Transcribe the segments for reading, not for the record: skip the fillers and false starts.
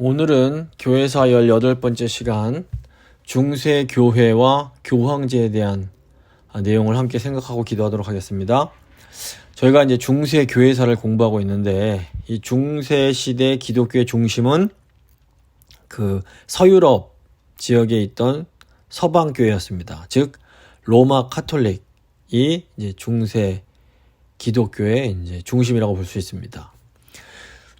오늘은 교회사 18번째 시간 중세교회와 교황제에 대한 내용을 함께 생각하고 기도하도록 하겠습니다. 저희가 이제 중세교회사를 공부하고 있는데 이 중세시대 기독교의 중심은 그 서유럽 지역에 있던 서방교회였습니다. 즉 로마 카톨릭이 이제 중세 기독교의 이제 중심이라고 볼 수 있습니다.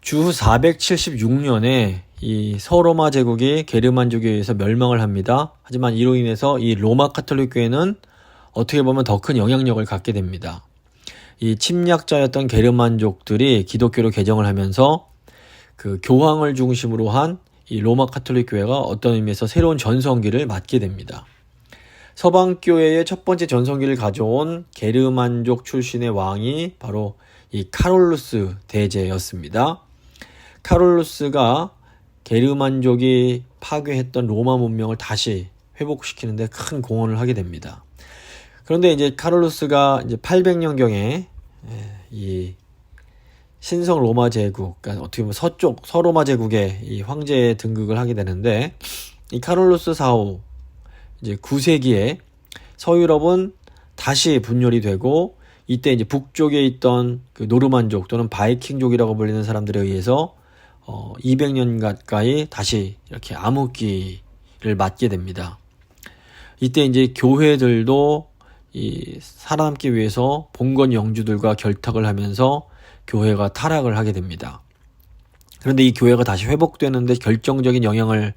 주 476년에 이 서로마 제국이 게르만족에 의해서 멸망을 합니다. 하지만 이로 인해서 이 로마 카톨릭 교회는 어떻게 보면 더 큰 영향력을 갖게 됩니다. 이 침략자였던 게르만족들이 기독교로 개정을 하면서 그 교황을 중심으로 한 이 로마 카톨릭 교회가 어떤 의미에서 새로운 전성기를 맞게 됩니다. 서방교회의 첫 번째 전성기를 가져온 게르만족 출신의 왕이 바로 이 카롤루스 대제였습니다. 카롤루스가 게르만족이 파괴했던 로마 문명을 다시 회복시키는 데 큰 공헌을 하게 됩니다. 그런데 이제 카롤루스가 이제 800년경에 이 신성 로마 제국, 그러니까 어떻게 보면 서쪽 서로마 제국의 이 황제에 등극을 하게 되는데 이 카롤루스 4후 이제 9세기에 서유럽은 다시 분열이 되고 이때 이제 북쪽에 있던 그 노르만족 또는 바이킹족이라고 불리는 사람들에 의해서 200년 가까이 다시 이렇게 암흑기를 맞게 됩니다. 이때 이제 교회들도 이 살아남기 위해서 봉건 영주들과 결탁을 하면서 교회가 타락을 하게 됩니다. 그런데 이 교회가 다시 회복되는데 결정적인 영향을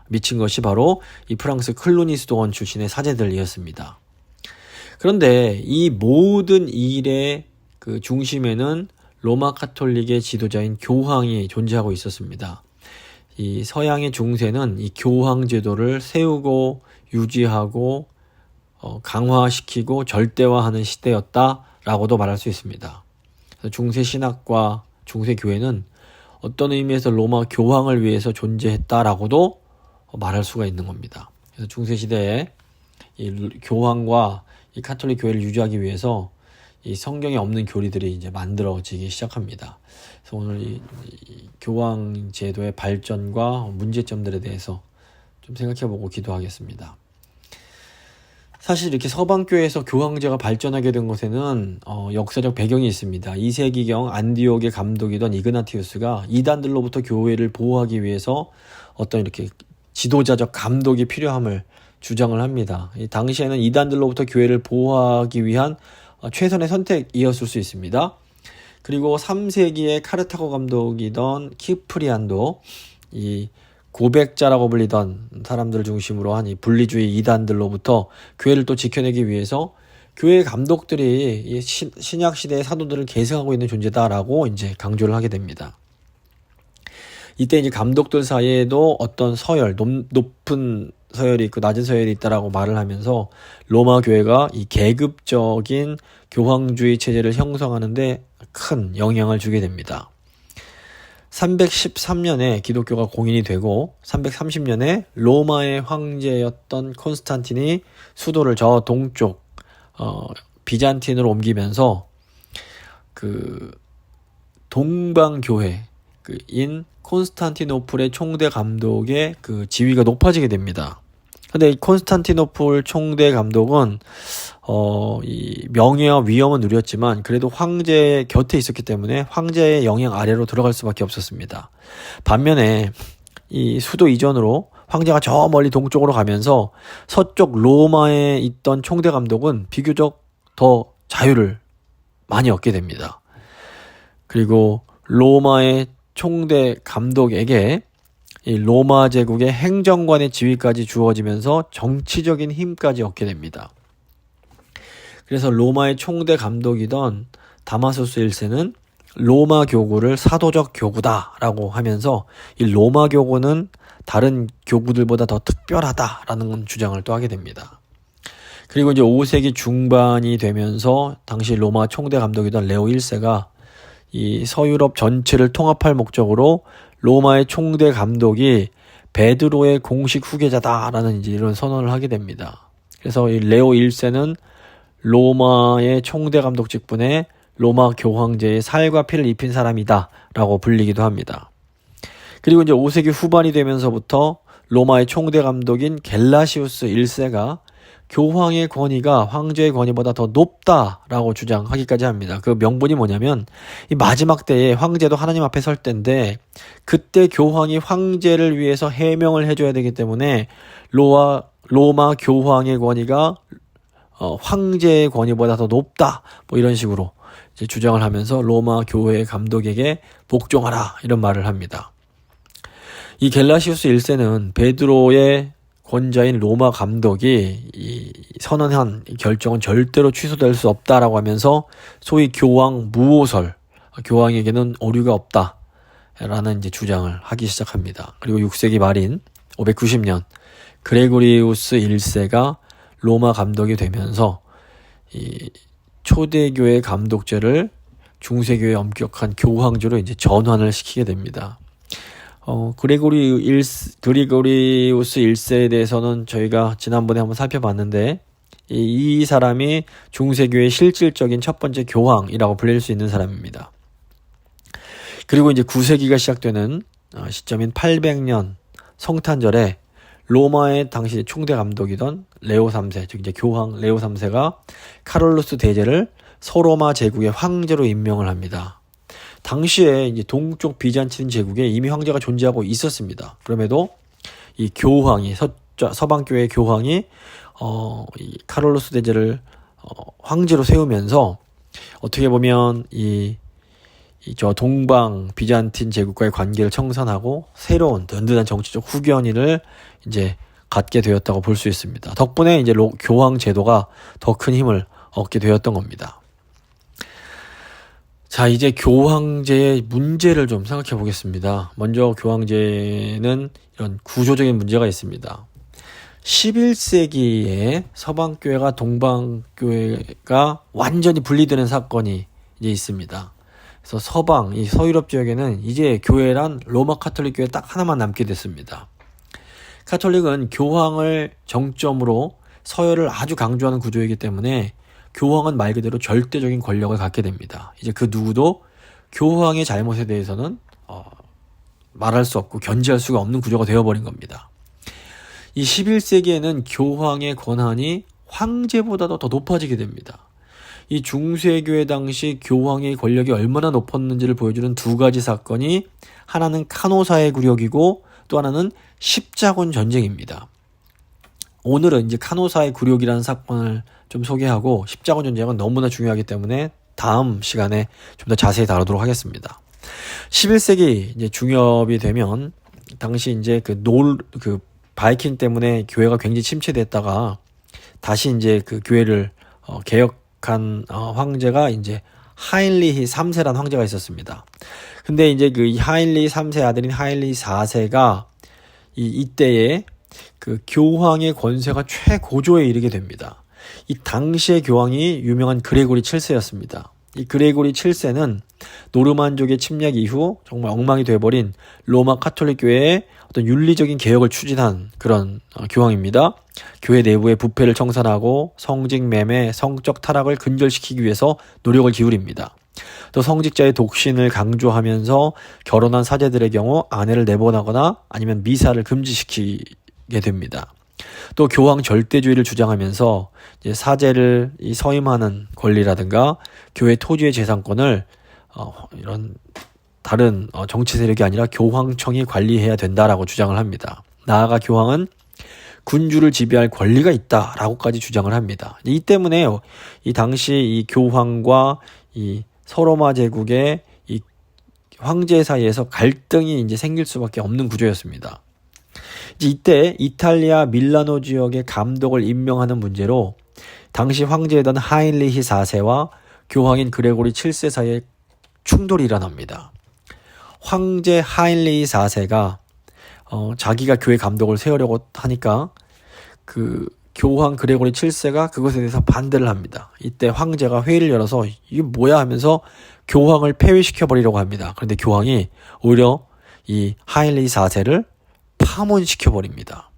미친 것이 바로 이 프랑스 클루니스도원 출신의 사제들이었습니다. 그런데 이 모든 일의 그 중심에는 로마 카톨릭의 지도자인 교황이 존재하고 있었습니다. 이 서양의 중세는 이 교황 제도를 세우고 유지하고 강화시키고 절대화하는 시대였다라고도 말할 수 있습니다. 그래서 중세 신학과 중세 교회는 어떤 의미에서 로마 교황을 위해서 존재했다라고도 말할 수가 있는 겁니다. 그래서 중세 시대에 이 교황과 이 카톨릭 교회를 유지하기 위해서 이 성경에 없는 교리들이 이제 만들어지기 시작합니다. 그래서 오늘 이 교황 제도의 발전과 문제점들에 대해서 좀 생각해보고 기도하겠습니다. 사실 이렇게 서방교회에서 교황제가 발전하게 된 것에는 역사적 배경이 있습니다. 2세기경 안디옥의 감독이던 이그나티우스가 이단들로부터 교회를 보호하기 위해서 어떤 이렇게 지도자적 감독이 필요함을 주장을 합니다. 이 당시에는 이단들로부터 교회를 보호하기 위한 최선의 선택이었을 수 있습니다. 그리고 3세기의 카르타고 감독이던 키프리안도 이 고백자라고 불리던 사람들을 중심으로 한 이 분리주의 이단들로부터 교회를 또 지켜내기 위해서 교회 감독들이 이 신약 시대의 사도들을 계승하고 있는 존재다라고 이제 강조를 하게 됩니다. 이때 이제 감독들 사이에도 어떤 서열, 높은 서열이 있고 낮은 서열이 있다라고 말을 하면서 로마 교회가 이 계급적인 교황주의 체제를 형성하는데 큰 영향을 주게 됩니다. 313년에 기독교가 공인이 되고 330년에 로마의 황제였던 콘스탄틴이 수도를 저 동쪽 비잔틴으로 옮기면서 그 동방교회인 콘스탄티노플의 총대 감독의 그 지위가 높아지게 됩니다. 근데 이 콘스탄티노플 총대 감독은 이 명예와 위엄은 누렸지만 그래도 황제 곁에 있었기 때문에 황제의 영향 아래로 들어갈 수밖에 없었습니다. 반면에 이 수도 이전으로 황제가 저 멀리 동쪽으로 가면서 서쪽 로마에 있던 총대 감독은 비교적 더 자유를 많이 얻게 됩니다. 그리고 로마의 총대 감독에게 이 로마 제국의 행정관의 지위까지 주어지면서 정치적인 힘까지 얻게 됩니다. 그래서 로마의 총대 감독이던 다마수스 1세는 로마 교구를 사도적 교구다라고 하면서 이 로마 교구는 다른 교구들보다 더 특별하다라는 주장을 또 하게 됩니다. 그리고 이제 5세기 중반이 되면서 당시 로마 총대 감독이던 레오 1세가 이 서유럽 전체를 통합할 목적으로 로마의 총대 감독이 베드로의 공식 후계자다라는 이제 이런 선언을 하게 됩니다. 그래서 이 레오 1세는 로마의 총대 감독 직분에 로마 교황제의 살과 피를 입힌 사람이다라고 불리기도 합니다. 그리고 이제 5세기 후반이 되면서부터 로마의 총대 감독인 겔라시우스 1세가 교황의 권위가 황제의 권위보다 더 높다라고 주장하기까지 합니다. 그 명분이 뭐냐면 이 마지막 때에 황제도 하나님 앞에 설 때인데 그때 교황이 황제를 위해서 해명을 해줘야 되기 때문에 로마 교황의 권위가 황제의 권위보다 더 높다, 뭐 이런 식으로 이제 주장을 하면서 로마 교회 감독에게 복종하라 이런 말을 합니다. 이 겔라시우스 1세는 베드로의 권자인 로마 감독이 이 선언한 결정은 절대로 취소될 수 없다라고 하면서 소위 교황 무오설, 교황에게는 오류가 없다라는 이제 주장을 하기 시작합니다. 그리고 6세기 말인 590년 그레고리우스 1세가 로마 감독이 되면서 이 초대교회 감독제를 중세교회에 엄격한 교황제로 이제 전환을 시키게 됩니다. 그레고리우스 1세에 대해서는 저희가 지난번에 한번 살펴봤는데 이 사람이 중세교회의 실질적인 첫 번째 교황이라고 불릴 수 있는 사람입니다. 그리고 이제 9세기가 시작되는 시점인 800년 성탄절에 로마의 당시 총대 감독이던 레오 3세, 즉 이제 교황 레오 3세가 카롤루스 대제를 서로마 제국의 황제로 임명을 합니다. 당시에 이제 동쪽 비잔틴 제국에 이미 황제가 존재하고 있었습니다. 그럼에도 이 교황이 서방교회 교황이 이 카롤루스 대제를 황제로 세우면서 어떻게 보면 저 동방 비잔틴 제국과의 관계를 청산하고 새로운 든든한 정치적 후견인을 이제 갖게 되었다고 볼 수 있습니다. 덕분에 이제 교황 제도가 더 큰 힘을 얻게 되었던 겁니다. 자, 이제 교황제의 문제를 좀 생각해 보겠습니다. 먼저 교황제는 이런 구조적인 문제가 있습니다. 11세기에 서방교회가 동방교회가 완전히 분리되는 사건이 이제 있습니다. 그래서 이 서유럽 지역에는 이제 교회란 로마 카톨릭 교회 딱 하나만 남게 됐습니다. 카톨릭은 교황을 정점으로 서열을 아주 강조하는 구조이기 때문에 교황은 말 그대로 절대적인 권력을 갖게 됩니다. 이제 그 누구도 교황의 잘못에 대해서는 말할 수 없고 견제할 수가 없는 구조가 되어버린 겁니다. 이 11세기에는 교황의 권한이 황제보다도 더 높아지게 됩니다. 이 중세교회 당시 교황의 권력이 얼마나 높았는지를 보여주는 두 가지 사건이 하나는 카노사의 굴욕이고 또 하나는 십자군 전쟁입니다. 오늘은 이제 카노사의 굴욕이라는 사건을 좀 소개하고 십자군 전쟁은 너무나 중요하기 때문에 다음 시간에 좀 더 자세히 다루도록 하겠습니다. 11세기 이제 중엽이 되면 당시 이제 그 바이킹 때문에 교회가 굉장히 침체됐다가 다시 이제 그 교회를 개혁한 황제가 이제 하인리히 3세라는 황제가 있었습니다. 근데 이제 그 하인리히 3세 아들인 하인리히 4세가 이때에 그 교황의 권세가 최고조에 이르게 됩니다. 이 당시의 교황이 유명한 그레고리 7세였습니다. 이 그레고리 7세는 노르만족의 침략 이후 정말 엉망이 되어버린 로마 카톨릭 교회의 어떤 윤리적인 개혁을 추진한 그런 교황입니다. 교회 내부의 부패를 청산하고 성직 매매, 성적 타락을 근절시키기 위해서 노력을 기울입니다. 또 성직자의 독신을 강조하면서 결혼한 사제들의 경우 아내를 내보내거나 아니면 미사를 금지시키게 됩니다. 또 교황 절대주의를 주장하면서 이제 사제를 서임하는 권리라든가 교회 토지의 재산권을 이런 다른 정치 세력이 아니라 교황청이 관리해야 된다라고 주장을 합니다. 나아가 교황은 군주를 지배할 권리가 있다라고까지 주장을 합니다. 이 때문에 이 당시 이 교황과 이 서로마 제국의 이 황제 사이에서 갈등이 이제 생길 수밖에 없는 구조였습니다. 이때 이탈리아 밀라노 지역의 감독을 임명하는 문제로 당시 황제였던 하인리히 4세와 교황인 그레고리 7세 사이에 충돌이 일어납니다. 황제 하인리히 4세가 자기가 교회 감독을 세우려고 하니까 그 교황 그레고리 7세가 그것에 대해서 반대를 합니다. 이때 황제가 회의를 열어서 이게 뭐야 하면서 교황을 폐위시켜버리려고 합니다. 그런데 교황이 오히려 이 하인리히 4세를 파문시켜버립니다.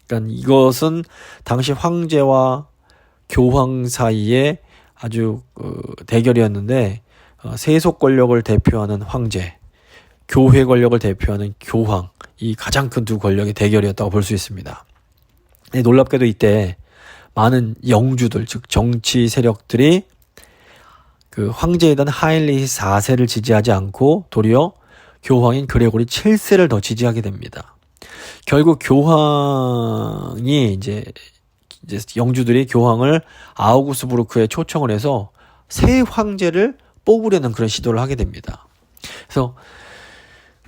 그러니까 이것은 당시 황제와 교황 사이에 아주 대결이었는데 세속 권력을 대표하는 황제, 교회 권력을 대표하는 교황, 이 가장 큰 두 권력의 대결이었다고 볼 수 있습니다. 놀랍게도 이때 많은 영주들, 즉 정치 세력들이 그 황제이던 하인리히 4세를 지지하지 않고 도리어 교황인 그레고리 7세를 더 지지하게 됩니다. 결국 교황이 이제 영주들이 교황을 아우구스부르크에 초청을 해서 새 황제를 뽑으려는 그런 시도를 하게 됩니다. 그래서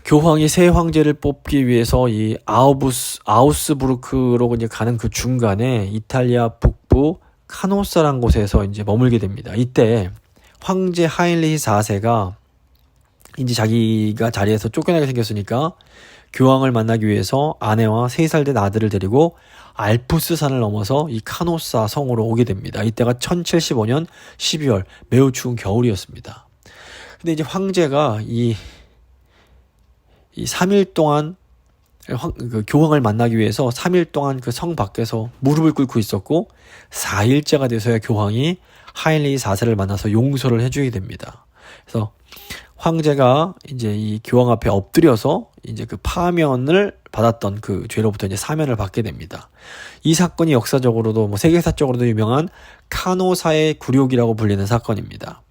교황이 새 황제를 뽑기 위해서 이 아우스부르크로 이제 가는 그 중간에 이탈리아 북부 카노사라는 곳에서 이제 머물게 됩니다. 이때 황제 하인리히 4세가 이제 자기가 자리에서 쫓겨나게 생겼으니까 교황을 만나기 위해서 아내와 3살 된 아들을 데리고 알프스 산을 넘어서 이 카노사 성으로 오게 됩니다. 이때가 1075년 12월 매우 추운 겨울이었습니다. 근데 이제 황제가 이 3일 동안 그 교황을 만나기 위해서 3일 동안 그 성 밖에서 무릎을 꿇고 있었고 4일째가 돼서야 교황이 하인리히 4세를 만나서 용서를 해주게 됩니다. 그래서 황제가 이제 이 교황 앞에 엎드려서 이제 그 파면을 받았던 그 죄로부터 이제 사면을 받게 됩니다. 이 사건이 역사적으로도 뭐 세계사적으로도 유명한 카노사의 굴욕이라고 불리는 사건입니다.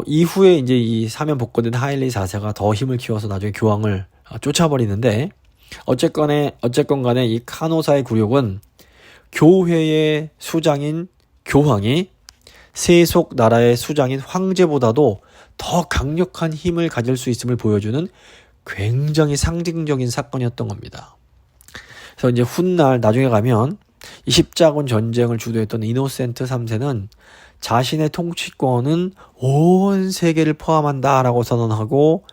이후에 이제 이 사면 복권된 하인리히 4세가 더 힘을 키워서 나중에 교황을 쫓아버리는데 어쨌건 간에 이 카노사의 굴욕은 교회의 수장인 교황이 세속 나라의 수장인 황제보다도 더 강력한 힘을 가질 수 있음을 보여주는 굉장히 상징적인 사건이었던 겁니다. 그래서 이제 훗날 나중에 가면 이 십자군 전쟁을 주도했던 이노센트 3세는 자신의 통치권은 온 세계를 포함한다라고 선언하고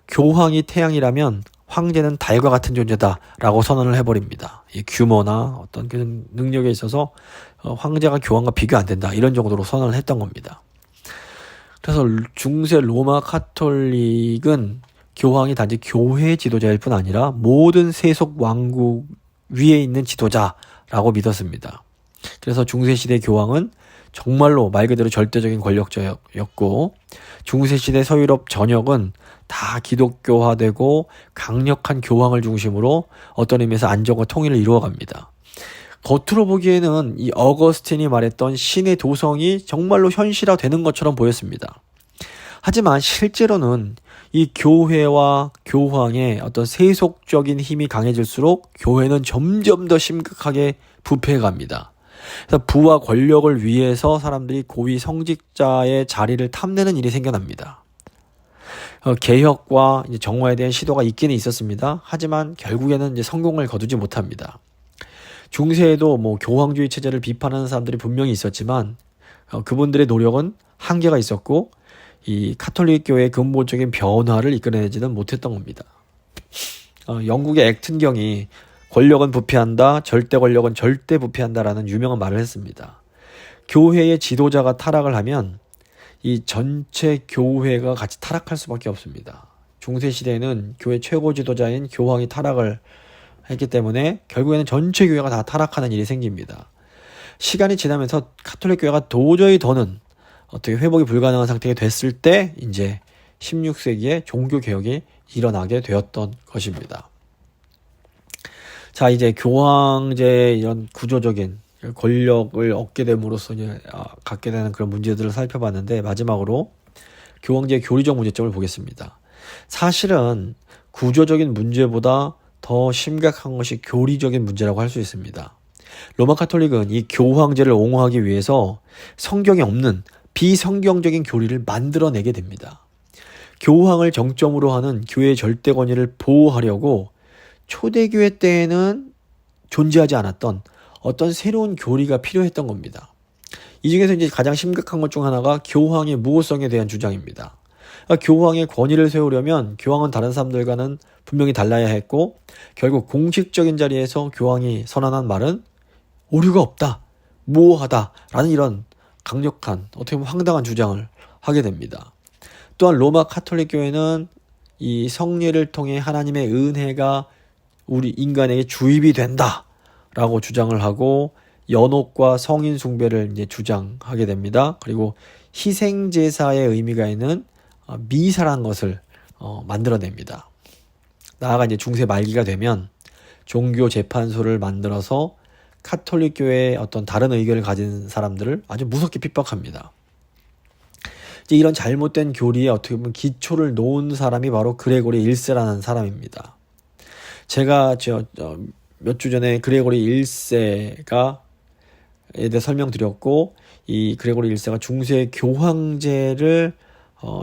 교황이 태양이라면 황제는 달과 같은 존재다라고 선언을 해버립니다. 이 규모나 어떤 그 능력에 있어서 황제가 교황과 비교 안 된다 이런 정도로 선언을 했던 겁니다. 그래서 중세 로마 카톨릭은 교황이 단지 교회 지도자일 뿐 아니라 모든 세속 왕국 위에 있는 지도자라고 믿었습니다. 그래서 중세시대 교황은 정말로 말 그대로 절대적인 권력자였고 중세시대 서유럽 전역은 다 기독교화되고 강력한 교황을 중심으로 어떤 의미에서 안정과 통일을 이루어갑니다. 겉으로 보기에는 이 어거스틴이 말했던 신의 도성이 정말로 현실화되는 것처럼 보였습니다. 하지만 실제로는 이 교회와 교황의 어떤 세속적인 힘이 강해질수록 교회는 점점 더 심각하게 부패해갑니다. 그래서 부와 권력을 위해서 사람들이 고위 성직자의 자리를 탐내는 일이 생겨납니다. 개혁과 이제 정화에 대한 시도가 있기는 있었습니다. 하지만 결국에는 이제 성공을 거두지 못합니다. 중세에도 뭐 교황주의 체제를 비판하는 사람들이 분명히 있었지만 그분들의 노력은 한계가 있었고 이 카톨릭 교회의 근본적인 변화를 이끌어내지는 못했던 겁니다. 영국의 액튼경이 권력은 부패한다, 절대 권력은 절대 부패한다라는 유명한 말을 했습니다. 교회의 지도자가 타락을 하면 이 전체 교회가 같이 타락할 수밖에 없습니다. 중세시대에는 교회 최고 지도자인 교황이 타락을 했기 때문에 결국에는 전체 교회가 다 타락하는 일이 생깁니다. 시간이 지나면서 카톨릭 교회가 도저히 더는 어떻게 회복이 불가능한 상태가 됐을 때 이제 16세기에 종교개혁이 일어나게 되었던 것입니다. 자, 이제 교황제의 이런 구조적인 권력을 얻게 됨으로써 이제 갖게 되는 그런 문제들을 살펴봤는데 마지막으로 교황제의 교리적 문제점을 보겠습니다. 사실은 구조적인 문제보다 더 심각한 것이 교리적인 문제라고 할 수 있습니다. 로마 카톨릭은 이 교황제를 옹호하기 위해서 성경에 없는 비성경적인 교리를 만들어내게 됩니다. 교황을 정점으로 하는 교회의 절대 권위를 보호하려고 초대교회 때에는 존재하지 않았던 어떤 새로운 교리가 필요했던 겁니다. 이 중에서 이제 가장 심각한 것 중 하나가 교황의 무호성에 대한 주장입니다. 교황의 권위를 세우려면 교황은 다른 사람들과는 분명히 달라야 했고 결국 공식적인 자리에서 교황이 선언한 말은 오류가 없다, 무오하다라는 이런 강력한 어떻게 보면 황당한 주장을 하게 됩니다. 또한 로마 카톨릭 교회는 이 성례를 통해 하나님의 은혜가 우리 인간에게 주입이 된다라고 주장을 하고 연옥과 성인 숭배를 이제 주장하게 됩니다. 그리고 희생 제사의 의미가 있는 미사라는 것을 만들어냅니다. 나아가 이제 중세 말기가 되면 종교 재판소를 만들어서 카톨릭 교회의 어떤 다른 의견을 가진 사람들을 아주 무섭게 핍박합니다. 이제 이런 잘못된 교리에 어떻게 보면 기초를 놓은 사람이 바로 그레고리 1세라는 사람입니다. 제가 몇 주 전에 그레고리 1세가 에 대해 설명드렸고, 이 그레고리 1세가 중세 교황제를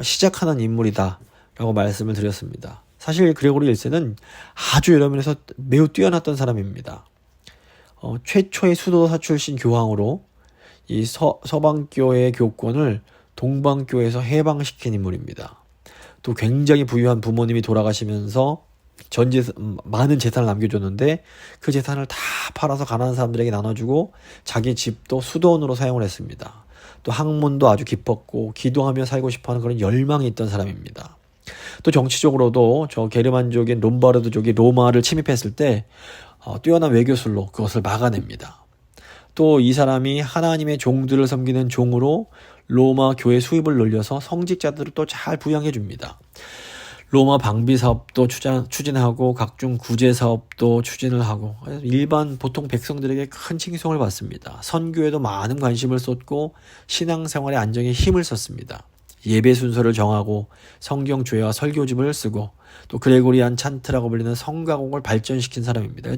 시작하는 인물이다 라고 말씀을 드렸습니다. 사실 그레고리 1세는 아주 여러 면에서 매우 뛰어났던 사람입니다. 최초의 수도사 출신 교황으로 이 서방교회의 교권을 동방교회에서 해방시킨 인물입니다. 또 굉장히 부유한 부모님이 돌아가시면서 많은 재산을 남겨줬는데 그 재산을 다 팔아서 가난한 사람들에게 나눠주고 자기 집도 수도원으로 사용을 했습니다. 또 학문도 아주 깊었고 기도하며 살고 싶어하는 그런 열망이 있던 사람입니다. 또 정치적으로도 저 게르만족인 롬바르드족이 로마를 침입했을 때 뛰어난 외교술로 그것을 막아냅니다. 또 이 사람이 하나님의 종들을 섬기는 종으로 로마 교회 수입을 늘려서 성직자들을 또 잘 부양해 줍니다. 로마 방비 사업도 추진하고 각종 구제 사업도 추진을 하고 일반 보통 백성들에게 큰 칭송을 받습니다. 선교에도 많은 관심을 쏟고 신앙생활의 안정에 힘을 썼습니다. 예배 순서를 정하고 성경 조회와 설교집을 쓰고 또 그레고리안 찬트라고 불리는 성가곡을 발전시킨 사람입니다.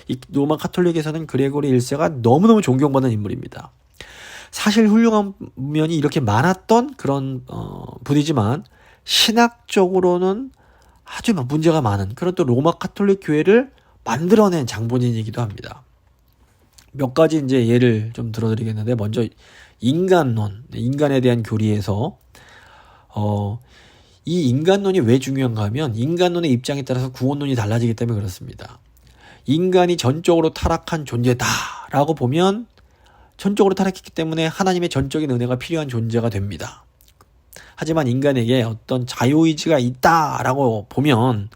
이 로마 카톨릭에서는 그레고리 1세가 너무너무 존경받는 인물입니다. 사실 훌륭한 면이 이렇게 많았던 그런 분이지만 신학적으로는 아주 문제가 많은 그런 또 로마 카톨릭 교회를 만들어낸 장본인이기도 합니다. 몇 가지 이제 예를 좀 들어드리겠는데, 먼저 인간론, 인간에 대한 교리에서 이 인간론이 왜 중요한가 하면 인간론의 입장에 따라서 구원론이 달라지기 때문에 그렇습니다. 인간이 전적으로 타락한 존재다라고 보면 전적으로 타락했기 때문에 하나님의 전적인 은혜가 필요한 존재가 됩니다. 하지만 인간에게 어떤 자유의지가 있다라고 보면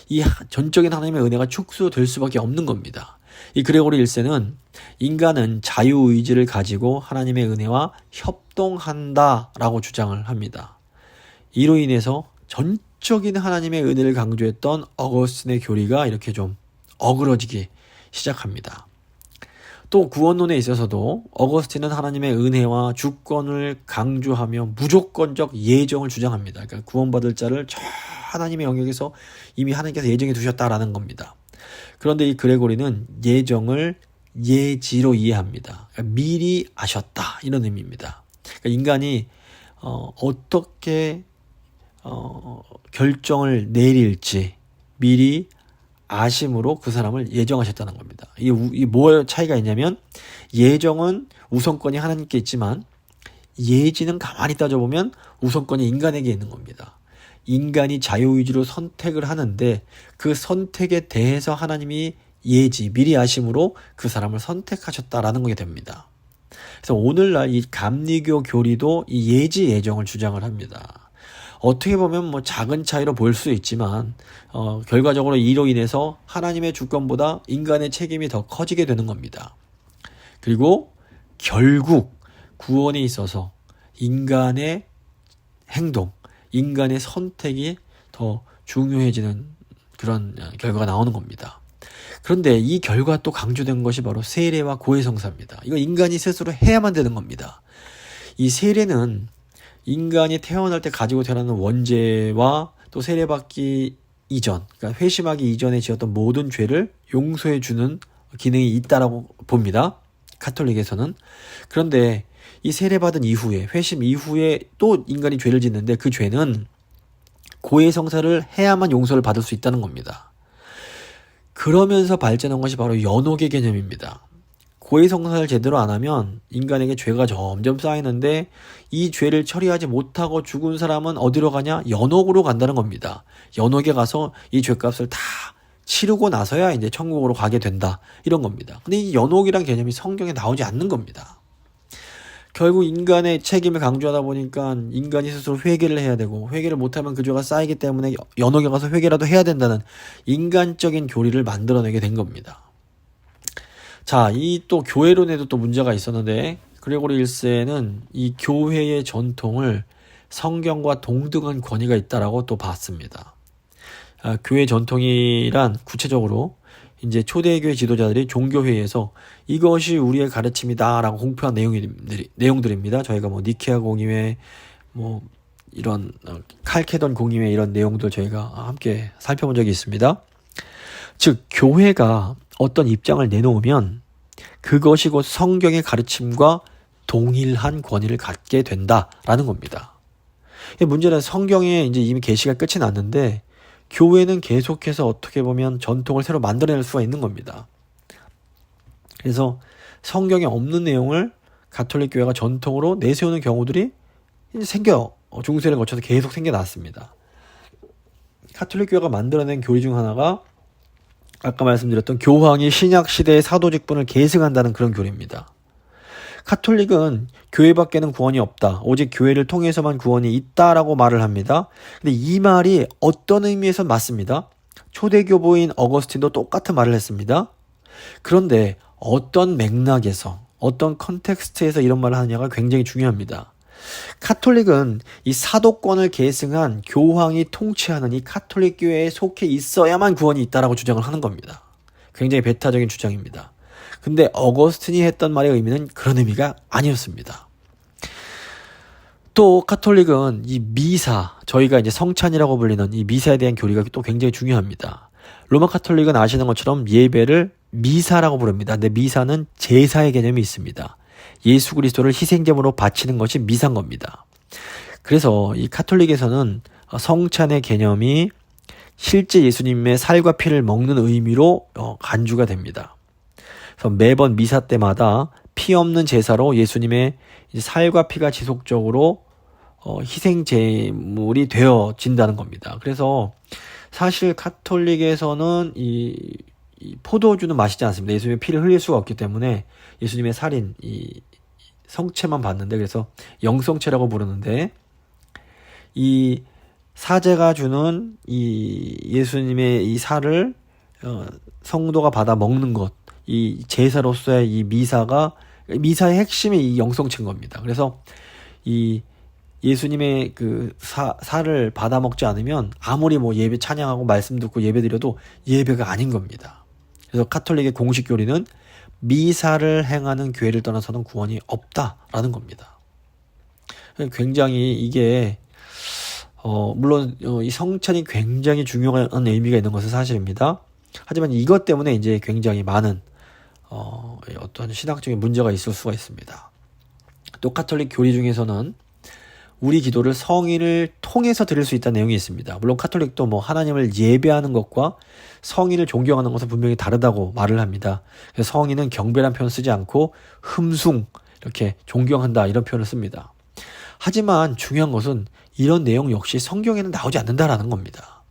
이 전적인 하나님의 은혜가 축소될 수밖에 없는 겁니다. 이 그레고리 1세는 인간은 자유의지를 가지고 하나님의 은혜와 협동한다라고 주장을 합니다. 이로 인해서 전적인 하나님의 은혜를 강조했던 어거스틴의 교리가 이렇게 좀 어그러지기 시작합니다. 또 구원론에 있어서도 어거스틴은 하나님의 은혜와 주권을 강조하며 무조건적 예정을 주장합니다. 그러니까 구원받을 자를 저 하나님의 영역에서 이미 하나님께서 예정해 두셨다라는 겁니다. 그런데 이 그레고리는 예정을 예지로 이해합니다. 그러니까 미리 아셨다 이런 의미입니다. 그러니까 인간이 어떻게 결정을 내릴지 미리 아심으로 그 사람을 예정하셨다는 겁니다. 이 뭐의 차이가 있냐면, 예정은 우선권이 하나님께 있지만 예지는 가만히 따져보면 우선권이 인간에게 있는 겁니다. 인간이 자유의지로 선택을 하는데 그 선택에 대해서 하나님이 예지, 미리 아심으로 그 사람을 선택하셨다라는 것이 됩니다. 그래서 오늘날 이 감리교 교리도 이 예지 예정을 주장을 합니다. 어떻게 보면 작은 차이로 보일 수 있지만 결과적으로 이로 인해서 하나님의 주권보다 인간의 책임이 더 커지게 되는 겁니다. 그리고 결국 구원에 있어서 인간의 행동, 인간의 선택이 더 중요해지는 그런 결과가 나오는 겁니다. 그런데 이 결과 또 강조된 것이 바로 세례와 고해성사입니다. 이거 인간이 스스로 해야만 되는 겁니다. 이 세례는 인간이 태어날 때 가지고 태어나는 원죄와 또 세례받기 이전, 그러니까 회심하기 이전에 지었던 모든 죄를 용서해주는 기능이 있다라고 봅니다. 카톨릭에서는. 그런데 이 세례받은 이후에, 회심 이후에 또 인간이 죄를 짓는데 그 죄는 고해성사를 해야만 용서를 받을 수 있다는 겁니다. 그러면서 발전한 것이 바로 연옥의 개념입니다. 고해성사를 제대로 안 하면 인간에게 죄가 점점 쌓이는데 이 죄를 처리하지 못하고 죽은 사람은 어디로 가냐? 연옥으로 간다는 겁니다. 연옥에 가서 이 죄값을 다 치르고 나서야 이제 천국으로 가게 된다. 이런 겁니다. 근데 이 연옥이란 개념이 성경에 나오지 않는 겁니다. 결국 인간의 책임을 강조하다 보니까 인간이 스스로 회개를 해야 되고 회개를 못하면 그 죄가 쌓이기 때문에 연옥에 가서 회개라도 해야 된다는 인간적인 교리를 만들어내게 된 겁니다. 자, 이 또 교회론에도 또 문제가 있었는데 그레고리 1세는 이 교회의 전통을 성경과 동등한 권위가 있다라고 또 봤습니다. 교회 전통이란 구체적으로 이제 초대교회 지도자들이 종교회의에서 이것이 우리의 가르침이다라고 공표한 내용들입니다. 저희가 뭐 니케아 공의회, 뭐 이런 칼케돈 공의회 이런 내용들 저희가 함께 살펴본 적이 있습니다. 즉 교회가 어떤 입장을 내놓으면 그것이 곧 성경의 가르침과 동일한 권위를 갖게 된다라는 겁니다. 문제는 성경에 이제 이미 계시가 끝이 났는데 교회는 계속해서 어떻게 보면 전통을 새로 만들어낼 수가 있는 겁니다. 그래서 성경에 없는 내용을 가톨릭 교회가 전통으로 내세우는 경우들이 중세를 거쳐서 계속 생겨났습니다. 가톨릭 교회가 만들어낸 교리 중 하나가 아까 말씀드렸던 교황이 신약 시대의 사도 직분을 계승한다는 그런 교리입니다. 가톨릭은 교회밖에는 구원이 없다. 오직 교회를 통해서만 구원이 있다라고 말을 합니다. 근데 이 말이 어떤 의미에서 맞습니다. 초대교부인 어거스틴도 똑같은 말을 했습니다. 그런데 어떤 맥락에서, 어떤 컨텍스트에서 이런 말을 하느냐가 굉장히 중요합니다. 가톨릭은 이 사도권을 계승한 교황이 통치하는 이 가톨릭 교회에 속해 있어야만 구원이 있다라고 주장을 하는 겁니다. 굉장히 배타적인 주장입니다. 근데 어거스틴이 했던 말의 의미는 그런 의미가 아니었습니다. 또 가톨릭은 이 미사, 저희가 이제 성찬이라고 불리는 이 미사에 대한 교리가 또 굉장히 중요합니다. 로마 가톨릭은 아시는 것처럼 예배를 미사라고 부릅니다. 근데 미사는 제사의 개념이 있습니다. 예수 그리스도를 희생제물로 바치는 것이 미사인 겁니다. 그래서 이 가톨릭에서는 성찬의 개념이 실제 예수님의 살과 피를 먹는 의미로 간주가 됩니다. 그래서 매번 미사 때마다 피 없는 제사로 예수님의 살과 피가 지속적으로 희생제물이 되어진다는 겁니다. 그래서 사실 가톨릭에서는 이 포도주는 마시지 않습니다. 예수님의 피를 흘릴 수가 없기 때문에 예수님의 살인, 이 성체만 받는데, 그래서 영성체라고 부르는데, 이 사제가 주는 이 예수님의 이 살을 성도가 받아 먹는 것, 이 제사로서의 이 미사의 핵심이 이 영성체인 겁니다. 그래서 이 예수님의 그 살을 받아 먹지 않으면 아무리 뭐 예배 찬양하고 말씀 듣고 예배 드려도 예배가 아닌 겁니다. 그래서 가톨릭의 공식 교리는 미사를 행하는 교회를 떠나서는 구원이 없다라는 겁니다. 굉장히 이게 물론 이 성찬이 굉장히 중요한 의미가 있는 것은 사실입니다. 하지만 이것 때문에 이제 굉장히 많은 어떤 신학적인 문제가 있을 수가 있습니다. 또 가톨릭 교리 중에서는 우리 기도를 성인을 통해서 드릴 수 있다는 내용이 있습니다. 물론 가톨릭도 뭐 하나님을 예배하는 것과 성인을 존경하는 것은 분명히 다르다고 말을 합니다. 그래서 성인은 경배란 표현을 쓰지 않고 흠숭, 이렇게 존경한다 이런 표현을 씁니다. 하지만 중요한 것은 이런 내용 역시 성경에는 나오지 않는다라는 겁니다.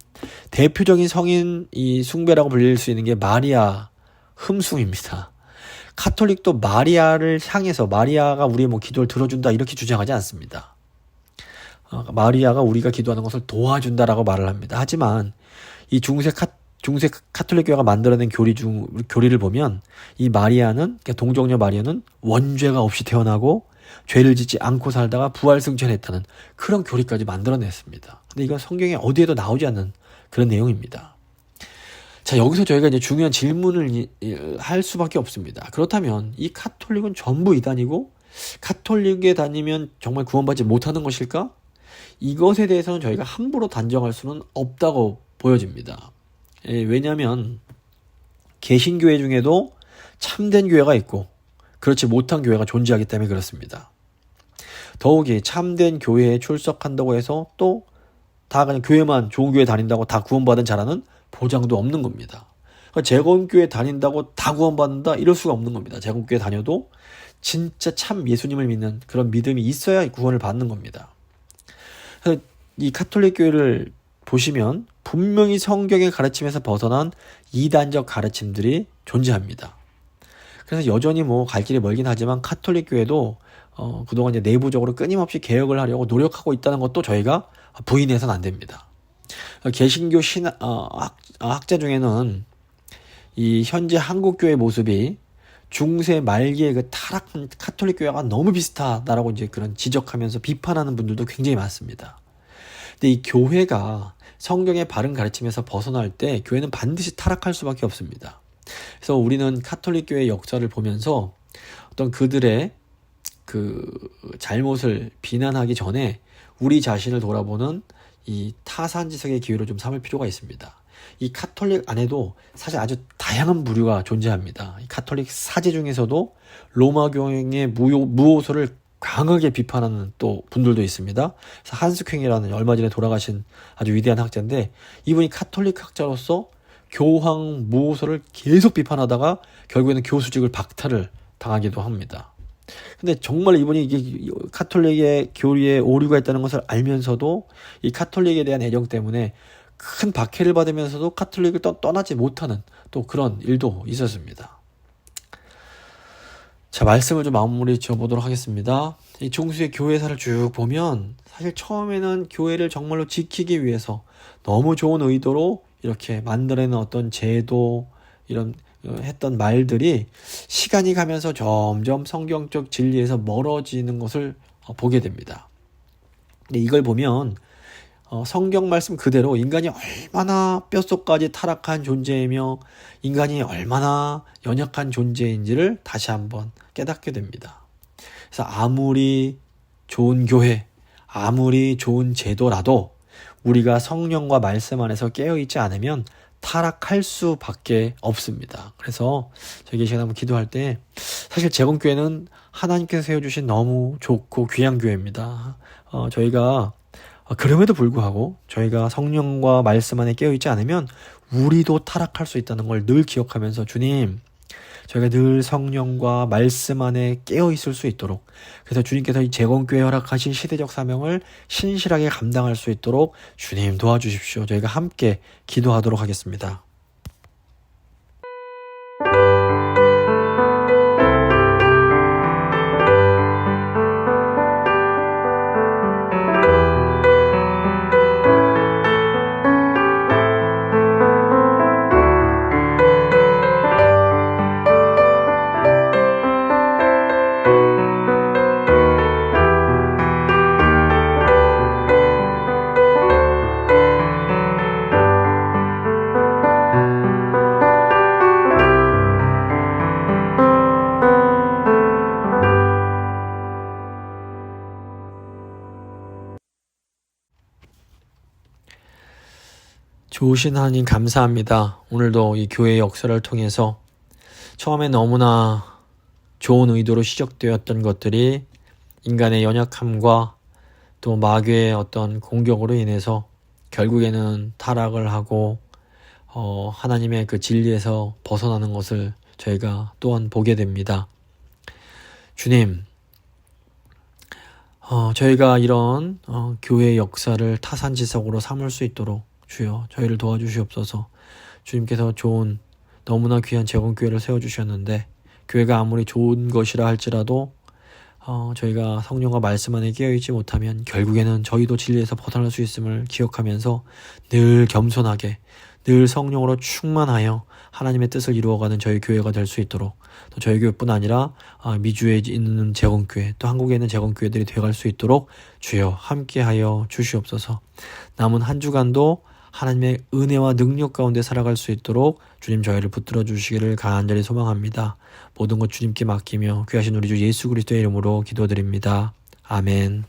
대표적인 성인 이 숭배라고 불릴 수 있는 게 마리아 흠숭입니다. 가톨릭도 마리아를 향해서 마리아가 우리의 뭐 기도를 들어준다 이렇게 주장하지 않습니다. 마리아가 우리가 기도하는 것을 도와준다라고 말을 합니다. 하지만 이 중세 가톨릭 교회가 만들어낸 교리를 보면 이 마리아는, 그러니까 동정녀 마리아는 원죄가 없이 태어나고 죄를 짓지 않고 살다가 부활승천했다는 그런 교리까지 만들어냈습니다. 근데 이건 성경에 어디에도 나오지 않는 그런 내용입니다. 자, 여기서 저희가 이제 중요한 질문을 할 수밖에 없습니다. 그렇다면 이 가톨릭은 전부 이단이고 가톨릭에 다니면 정말 구원받지 못하는 것일까? 이것에 대해서는 저희가 함부로 단정할 수는 없다고 보여집니다. 왜냐하면 개신교회 중에도 참된 교회가 있고 그렇지 못한 교회가 존재하기 때문에 그렇습니다. 더욱이 참된 교회에 출석한다고 해서 또 다 그냥 교회만 좋은 교회 다닌다고 다 구원받은 자라는 보장도 없는 겁니다. 그러니까 재건교회 다닌다고 다 구원받는다 이럴 수가 없는 겁니다. 재건교회 다녀도 진짜 참 예수님을 믿는 그런 믿음이 있어야 구원을 받는 겁니다. 그래서 이 가톨릭 교회를 보시면 분명히 성경의 가르침에서 벗어난 이단적 가르침들이 존재합니다. 그래서 여전히 뭐 갈 길이 멀긴 하지만 가톨릭 교회도 그동안 이제 내부적으로 끊임없이 개혁을 하려고 노력하고 있다는 것도 저희가 부인해서는 안 됩니다. 개신교 학자 중에는 이 현재 한국교회 모습이 중세 말기의 그 타락한 가톨릭 교회가 너무 비슷하다라고 이제 그런 지적하면서 비판하는 분들도 굉장히 많습니다. 근데 이 교회가 성경의 바른 가르침에서 벗어날 때 교회는 반드시 타락할 수밖에 없습니다. 그래서 우리는 카톨릭 교회의 역사를 보면서 어떤 그들의 그 잘못을 비난하기 전에 우리 자신을 돌아보는 이 타산지석의 기회로 좀 삼을 필요가 있습니다. 이 카톨릭 안에도 사실 아주 다양한 부류가 존재합니다. 이 카톨릭 사제 중에서도 로마 교행의 무오소를 강하게 비판하는 또 분들도 있습니다. 그래서 한스쾡이라는 얼마 전에 돌아가신 아주 위대한 학자인데, 이분이 카톨릭 학자로서 교황 무오소를 계속 비판하다가 결국에는 교수직을 박탈을 당하기도 합니다. 근데 정말 이분이 이게 카톨릭의 교리에 오류가 있다는 것을 알면서도 이 카톨릭에 대한 애정 때문에 큰 박해를 받으면서도 카톨릭을 떠나지 못하는 또 그런 일도 있었습니다. 자, 말씀을 좀 마무리 지어보도록 하겠습니다. 이 중수의 교회사를 쭉 보면 사실 처음에는 교회를 정말로 지키기 위해서 너무 좋은 의도로 이렇게 만들어낸 어떤 제도, 이런 했던 말들이 시간이 가면서 점점 성경적 진리에서 멀어지는 것을 보게 됩니다. 근데 이걸 보면 성경 말씀 그대로 인간이 얼마나 뼛속까지 타락한 존재이며 인간이 얼마나 연약한 존재인지를 다시 한번 깨닫게 됩니다. 그래서 아무리 좋은 교회, 아무리 좋은 제도라도 우리가 성령과 말씀 안에서 깨어있지 않으면 타락할 수밖에 없습니다. 그래서 저희 시간 한번 기도할 때 사실 제공교회는 하나님께서 세워주신 너무 좋고 귀한 교회입니다. 저희가 그럼에도 불구하고 저희가 성령과 말씀 안에 깨어있지 않으면 우리도 타락할 수 있다는 걸 늘 기억하면서 주님, 저희가 늘 성령과 말씀 안에 깨어있을 수 있도록, 그래서 주님께서 이 재건교회 허락하신 시대적 사명을 신실하게 감당할 수 있도록 주님 도와주십시오. 저희가 함께 기도하도록 하겠습니다. 좋으신 하나님 감사합니다. 오늘도 이 교회의 역사를 통해서 처음에 너무나 좋은 의도로 시작되었던 것들이 인간의 연약함과 또 마귀의 어떤 공격으로 인해서 결국에는 타락을 하고 하나님의 그 진리에서 벗어나는 것을 저희가 또한 보게 됩니다. 주님, 저희가 이런 교회의 역사를 타산지석으로 삼을 수 있도록 주여 저희를 도와주시옵소서. 주님께서 좋은 너무나 귀한 재건교회를 세워주셨는데 교회가 아무리 좋은 것이라 할지라도 저희가 성령과 말씀 안에 깨어있지 못하면 결국에는 저희도 진리에서 벗어날 수 있음을 기억하면서 늘 겸손하게 늘 성령으로 충만하여 하나님의 뜻을 이루어가는 저희 교회가 될 수 있도록, 또 저희 교회뿐 아니라 미주에 있는 재건교회, 또 한국에 있는 재건교회들이 되어갈 수 있도록 주여 함께하여 주시옵소서. 남은 한 주간도 하나님의 은혜와 능력 가운데 살아갈 수 있도록 주님 저희를 붙들어 주시기를 간절히 소망합니다. 모든 것 주님께 맡기며 귀하신 우리 주 예수 그리스도의 이름으로 기도드립니다. 아멘.